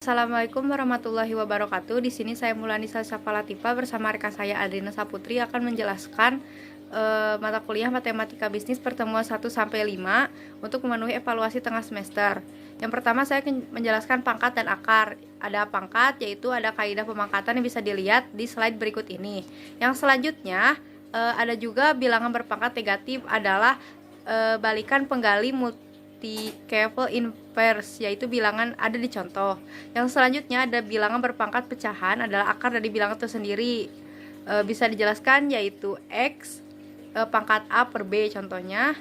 Assalamualaikum warahmatullahi wabarakatuh. Di sini saya Mulani Salsafa Latifa bersama rekan saya Adrina Saputri akan menjelaskan mata kuliah Matematika Bisnis pertemuan 1 sampai 5 untuk memenuhi evaluasi tengah semester. Yang pertama saya akan menjelaskan pangkat dan akar. Ada pangkat, yaitu ada kaidah pemangkatan yang bisa dilihat di slide berikut ini. Yang selanjutnya ada juga bilangan berpangkat negatif adalah balikan penggali multi-level inverse, yaitu bilangan ada di contoh. Yang selanjutnya ada bilangan berpangkat pecahan adalah akar dari bilangan itu sendiri. Bisa dijelaskan yaitu X pangkat A per B contohnya.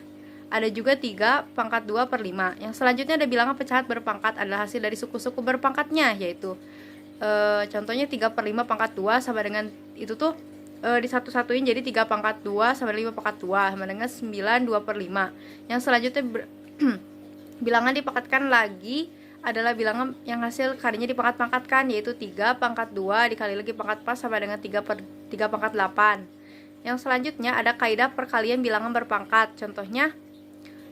Ada juga 3 pangkat 2 per 5. Yang selanjutnya ada bilangan pecahan berpangkat adalah hasil dari suku-suku berpangkatnya, yaitu contohnya 3 per 5 pangkat 2 sama dengan itu tuh disatu-satuin jadi 3 pangkat 2 sama 5 pangkat 2 sama dengan 9 2 per 5. Yang selanjutnya bilangan dipangkatkan lagi adalah bilangan yang hasil kalinya dipangkat-pangkatkan, yaitu 3 pangkat 2 dikali lagi pangkat 4 sama dengan 3 pangkat 8. Yang selanjutnya ada kaidah perkalian bilangan berpangkat. Contohnya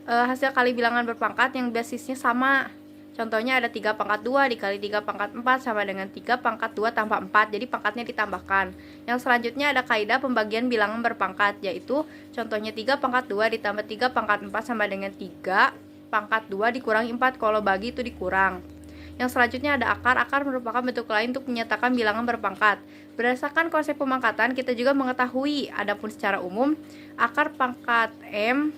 hasil kali bilangan berpangkat yang basisnya sama. Contohnya ada 3 pangkat 2 dikali 3 pangkat 4 sama dengan 3 pangkat 2 tambah 4. Jadi pangkatnya ditambahkan. Yang selanjutnya ada kaidah pembagian bilangan berpangkat, yaitu contohnya 3 pangkat 2 ditambah 3 pangkat 4 sama dengan 3 pangkat 2 dikurangi 4. Kalau bagi itu dikurang. Yang selanjutnya ada akar. Akar merupakan bentuk lain untuk menyatakan bilangan berpangkat. Berdasarkan konsep pemangkatan, kita juga mengetahui adapun secara umum akar pangkat M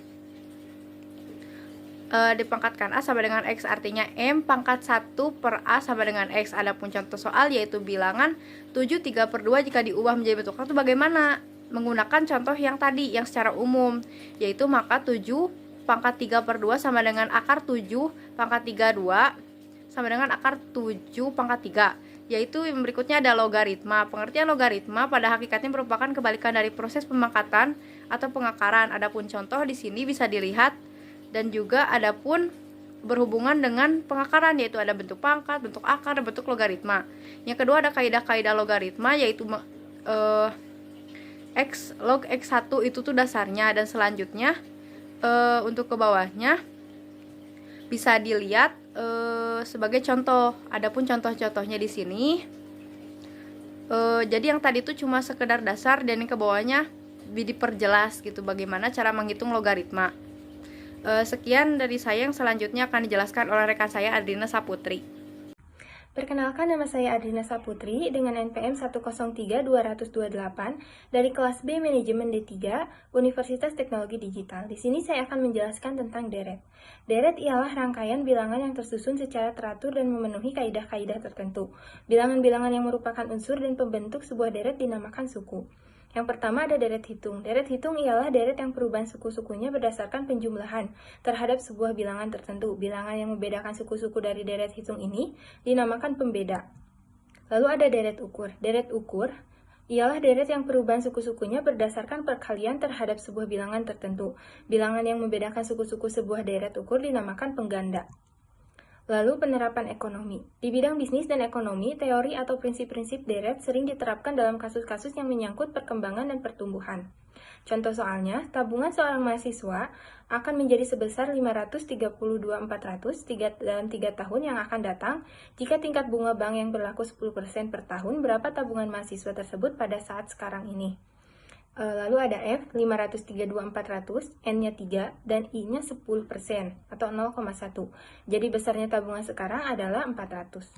dipangkatkan A sama dengan X, artinya M pangkat 1 per A sama dengan X. Adapun contoh soal yaitu bilangan 7 3 per 2 jika diubah menjadi bentuk akar itu bagaimana? Menggunakan contoh yang tadi yang secara umum, yaitu maka 7 pangkat 3 per 2 sama dengan akar 7 pangkat 32 sama dengan akar 7 pangkat 3. Yaitu yang berikutnya ada logaritma. Pengertian logaritma pada hakikatnya merupakan kebalikan dari proses pemangkatan atau pengakaran. Adapun contoh di sini bisa dilihat dan juga adapun berhubungan dengan pengakaran, yaitu ada bentuk pangkat, bentuk akar, dan bentuk logaritma. Yang kedua ada kaidah-kaidah logaritma, yaitu X log X1 itu tuh dasarnya, dan selanjutnya untuk ke bawahnya bisa dilihat sebagai contoh. Adapun contoh-contohnya di sini jadi yang tadi itu cuma sekedar dasar, dan yang ke bawahnya diperjelas gitu bagaimana cara menghitung logaritma. Sekian dari saya, yang selanjutnya akan dijelaskan oleh rekan saya Adrina Saputri. Perkenalkan, nama saya Adrina Saputri dengan NPM 103228 dari kelas B Manajemen D3 Universitas Teknologi Digital. Di sini saya akan menjelaskan tentang deret. Deret ialah rangkaian bilangan yang tersusun secara teratur dan memenuhi kaidah-kaidah tertentu. Bilangan-bilangan yang merupakan unsur dan pembentuk sebuah deret dinamakan suku. Yang pertama ada deret hitung. Deret hitung ialah deret yang perubahan suku-sukunya berdasarkan penjumlahan terhadap sebuah bilangan tertentu. Bilangan yang membedakan suku-suku dari deret hitung ini dinamakan pembeda. Lalu ada deret ukur. Deret ukur ialah deret yang perubahan suku-sukunya berdasarkan perkalian terhadap sebuah bilangan tertentu. Bilangan yang membedakan suku-suku sebuah deret ukur dinamakan pengganda. Lalu penerapan ekonomi. Di bidang bisnis dan ekonomi, teori atau prinsip-prinsip deret sering diterapkan dalam kasus-kasus yang menyangkut perkembangan dan pertumbuhan. Contoh soalnya, tabungan seorang mahasiswa akan menjadi sebesar 532.400 dalam 3 tahun yang akan datang. Jika tingkat bunga bank yang berlaku 10% per tahun, berapa tabungan mahasiswa tersebut pada saat sekarang ini? Lalu ada F, 532.400, N-nya 3, dan I-nya 10% atau 0,1. Jadi besarnya tabungan sekarang adalah 400.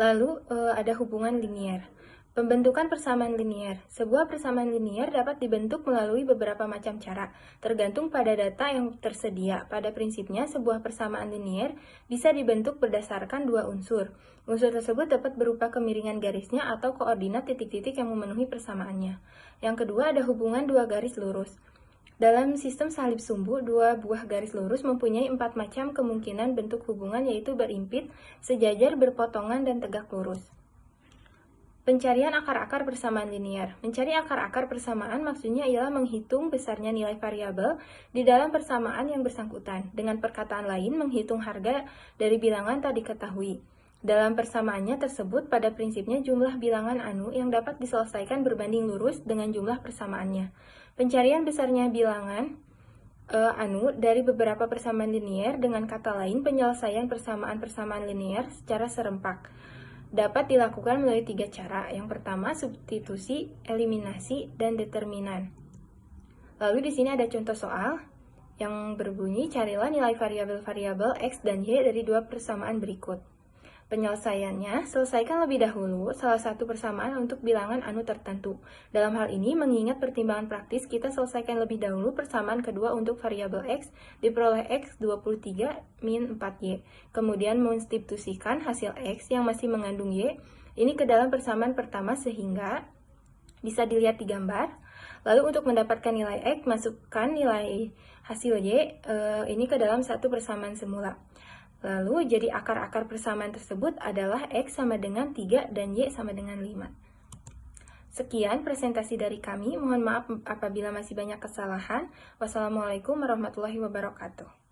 Lalu ada hubungan linier. Pembentukan persamaan linier. Sebuah persamaan linier dapat dibentuk melalui beberapa macam cara, tergantung pada data yang tersedia. Pada prinsipnya, sebuah persamaan linier bisa dibentuk berdasarkan 2 unsur. Unsur tersebut dapat berupa kemiringan garisnya atau koordinat titik-titik yang memenuhi persamaannya. Yang kedua ada hubungan 2 garis lurus. Dalam sistem salib sumbu, 2 buah garis lurus mempunyai 4 macam kemungkinan bentuk hubungan, yaitu berimpit, sejajar, berpotongan, dan tegak lurus. Pencarian akar-akar persamaan linier. Mencari akar-akar persamaan maksudnya ialah menghitung besarnya nilai variabel di dalam persamaan yang bersangkutan. Dengan perkataan lain, menghitung harga dari bilangan tak diketahui. Dalam persamaannya tersebut, pada prinsipnya jumlah bilangan anu yang dapat diselesaikan berbanding lurus dengan jumlah persamaannya. Pencarian besarnya bilangan dari beberapa persamaan linear, dengan kata lain penyelesaian persamaan-persamaan linear secara serempak. Dapat dilakukan melalui 3 cara. Yang pertama, substitusi, eliminasi, dan determinan. Lalu di sini ada contoh soal yang berbunyi, carilah nilai variabel-variabel X dan Y dari 2 persamaan berikut. Penyelesaiannya, selesaikan lebih dahulu salah satu persamaan untuk bilangan anu tertentu. Dalam hal ini, mengingat pertimbangan praktis, kita selesaikan lebih dahulu persamaan kedua untuk variabel X, diperoleh X 23 min 4Y. Kemudian menstitusikan hasil X yang masih mengandung Y, ini ke dalam persamaan pertama sehingga bisa dilihat di gambar. Lalu untuk mendapatkan nilai X, masukkan nilai hasil Y ini ke dalam satu persamaan semula. Lalu jadi akar-akar persamaan tersebut adalah X sama dengan 3 dan Y sama dengan 5. Sekian presentasi dari kami. Mohon maaf apabila masih banyak kesalahan. Wassalamualaikum warahmatullahi wabarakatuh.